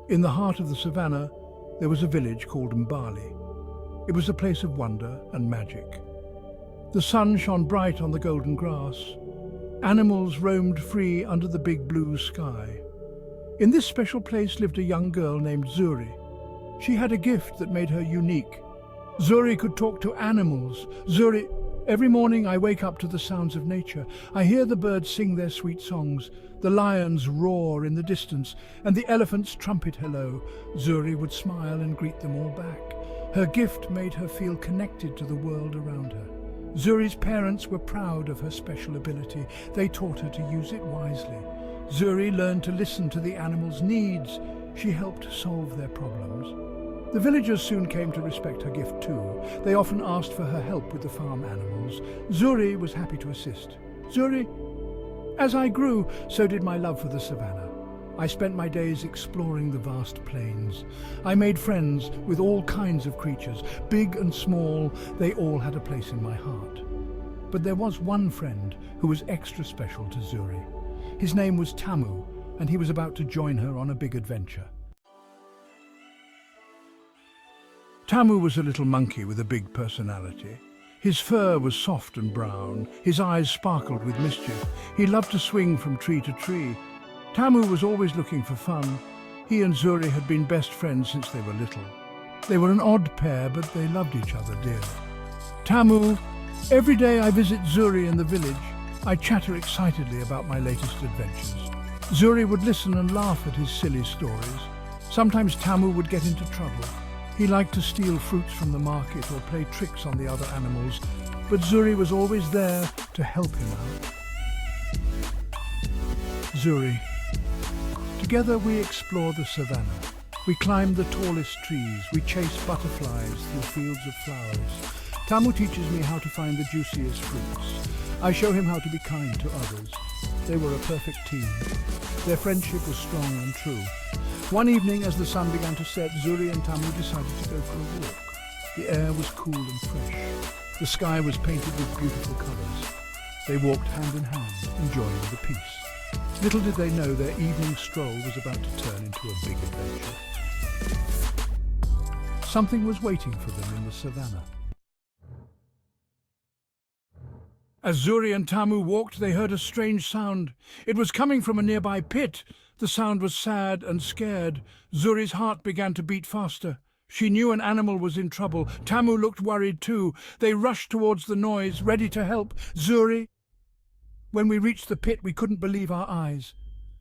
In the heart of the savannah, there was a village called Mbali. It was a place of wonder and magic. The sun shone bright on the golden grass. Animals roamed free under the big blue sky. In this special place lived a young girl named Zuri. She had a gift that made her unique. Zuri could talk to animals. Every morning I wake up to the sounds of nature. I hear the birds sing their sweet songs. The lions roar in the distance, and the elephants trumpet hello. Zuri would smile and greet them all back. Her gift made her feel connected to the world around her. Zuri's parents were proud of her special ability. They taught her to use it wisely. Zuri learned to listen to the animals' needs. She helped solve their problems. The villagers soon came to respect her gift too. They often asked for her help with the farm animals. Zuri was happy to assist. As I grew, so did my love for the savannah. I spent my days exploring the vast plains. I made friends with all kinds of creatures, big and small. They all had a place in my heart. But there was one friend who was extra special to Zuri. His name was Tamu, and he was about to join her on a big adventure. Tamu was a little monkey with a big personality. His fur was soft and brown. His eyes sparkled with mischief. He loved to swing from tree to tree. Tamu was always looking for fun. He and Zuri had been best friends since they were little. They were an odd pair, but they loved each other dearly. Tamu, every day I visit Zuri in the village. I chatter excitedly about my latest adventures. Zuri would listen and laugh at his silly stories. Sometimes Tamu would get into trouble. He liked to steal fruits from the market or play tricks on the other animals, but Zuri was always there to help him out. Zuri. Together we explore the savannah. We climb the tallest trees. We chase butterflies through fields of flowers. Tamu teaches me how to find the juiciest fruits. I show him how to be kind to others. They were a perfect team. Their friendship was strong and true. One evening, as the sun began to set, Zuri and Tamu decided to go for a walk. The air was cool and fresh. The sky was painted with beautiful colours. They walked hand in hand, enjoying the peace. Little did they know their evening stroll was about to turn into a big adventure. Something was waiting for them in the savannah. As Zuri and Tamu walked, they heard a strange sound. It was coming from a nearby pit. The sound was sad and scared. Zuri's heart began to beat faster. She knew an animal was in trouble. Tamu looked worried too. They rushed towards the noise, ready to help. Zuri. When we reached the pit, we couldn't believe our eyes.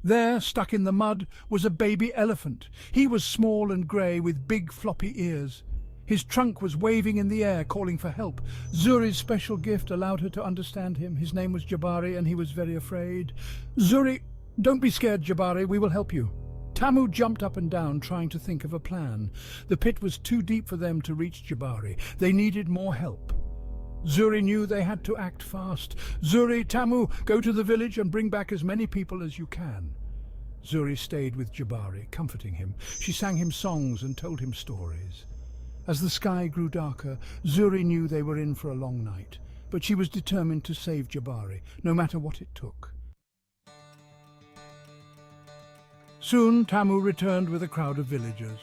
There, stuck in the mud, was a baby elephant. He was small and grey with big floppy ears. His trunk was waving in the air, calling for help. Zuri's special gift allowed her to understand him. His name was Jabari, and he was very afraid. Zuri, don't be scared, Jabari. We will help you. Tamu jumped up and down, trying to think of a plan. The pit was too deep for them to reach Jabari. They needed more help. Zuri knew they had to act fast. Zuri, Tamu, go to the village and bring back as many people as you can. Zuri stayed with Jabari, comforting him. She sang him songs and told him stories. As the sky grew darker, Zuri knew they were in for a long night, but she was determined to save Jabari, no matter what it took. Soon, Tamu returned with a crowd of villagers.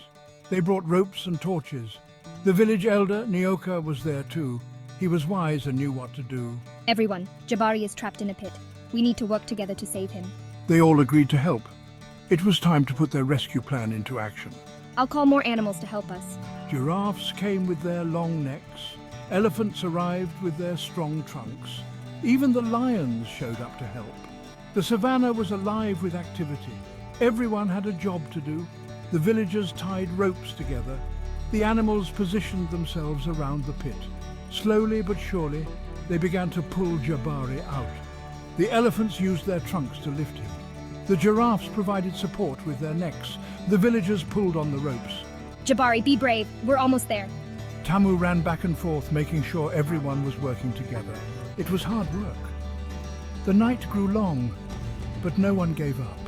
They brought ropes and torches. The village elder, Nyoka, was there too. He was wise and knew what to do. Everyone, Jabari is trapped in a pit. We need to work together to save him. They all agreed to help. It was time to put their rescue plan into action. I'll call more animals to help us. Giraffes came with their long necks. Elephants arrived with their strong trunks. Even the lions showed up to help. The savannah was alive with activity. Everyone had a job to do. The villagers tied ropes together. The animals positioned themselves around the pit. Slowly but surely, they began to pull Jabari out. The elephants used their trunks to lift him. The giraffes provided support with their necks. The villagers pulled on the ropes. Jabari, be brave. We're almost there. Tamu ran back and forth, making sure everyone was working together. It was hard work. The night grew long, but no one gave up.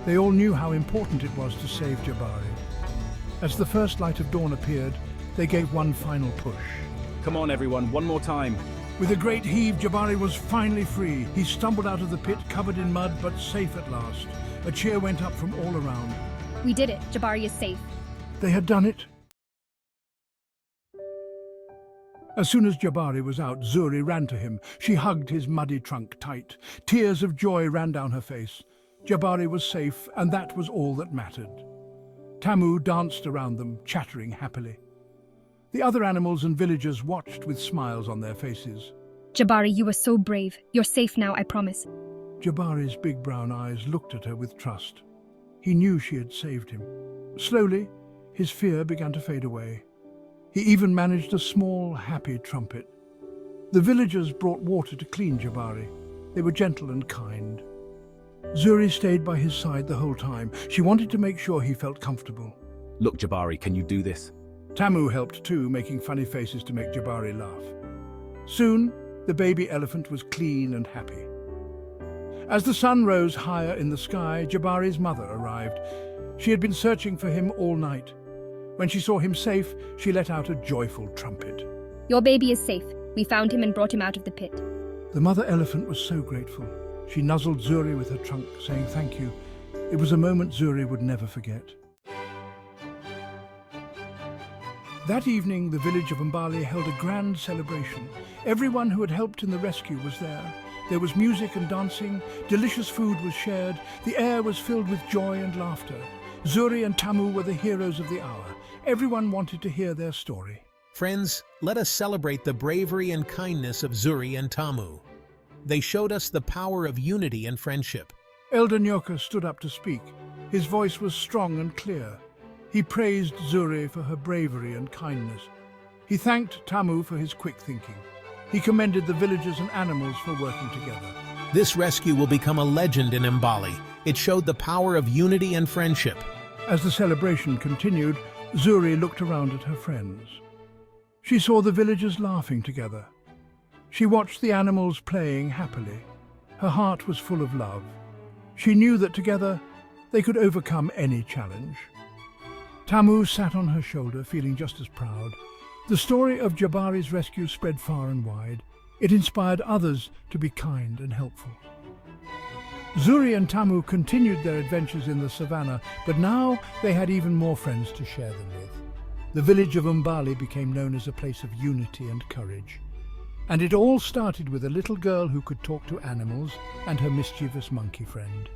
They all knew how important it was to save Jabari. As the first light of dawn appeared, they gave one final push. Come on, everyone, one more time. With a great heave, Jabari was finally free. He stumbled out of the pit, covered in mud, but safe at last. A cheer went up from all around. We did it. Jabari is safe. They had done it. As soon as Jabari was out, Zuri ran to him. She hugged his muddy trunk tight. Tears of joy ran down her face. Jabari was safe, and that was all that mattered. Tamu danced around them, chattering happily. The other animals and villagers watched with smiles on their faces. Jabari, you were so brave. You're safe now, I promise. Jabari's big brown eyes looked at her with trust. He knew she had saved him. Slowly, his fear began to fade away. He even managed a small, happy trumpet. The villagers brought water to clean Jabari. They were gentle and kind. Zuri stayed by his side the whole time. She wanted to make sure he felt comfortable. Look, Jabari, can you do this? Tamu helped too, making funny faces to make Jabari laugh. Soon, the baby elephant was clean and happy. As the sun rose higher in the sky, Jabari's mother arrived. She had been searching for him all night. When she saw him safe, she let out a joyful trumpet. Your baby is safe. We found him and brought him out of the pit. The mother elephant was so grateful. She nuzzled Zuri with her trunk, saying thank you. It was a moment Zuri would never forget. That evening, the village of Mbali held a grand celebration. Everyone who had helped in the rescue was there. There was music and dancing, delicious food was shared, the air was filled with joy and laughter. Zuri and Tamu were the heroes of the hour. Everyone wanted to hear their story. Friends, let us celebrate the bravery and kindness of Zuri and Tamu. They showed us the power of unity and friendship. Elder Nyoka stood up to speak. His voice was strong and clear. He praised Zuri for her bravery and kindness. He thanked Tamu for his quick thinking. He commended the villagers and animals for working together. This rescue will become a legend in Mbali. It showed the power of unity and friendship. As the celebration continued, Zuri looked around at her friends. She saw the villagers laughing together. She watched the animals playing happily. Her heart was full of love. She knew that together they could overcome any challenge. Tamu sat on her shoulder, feeling just as proud. The story of Jabari's rescue spread far and wide. It inspired others to be kind and helpful. Zuri and Tamu continued their adventures in the savannah, but now they had even more friends to share them with. The village of Mbali became known as a place of unity and courage. And it all started with a little girl who could talk to animals and her mischievous monkey friend.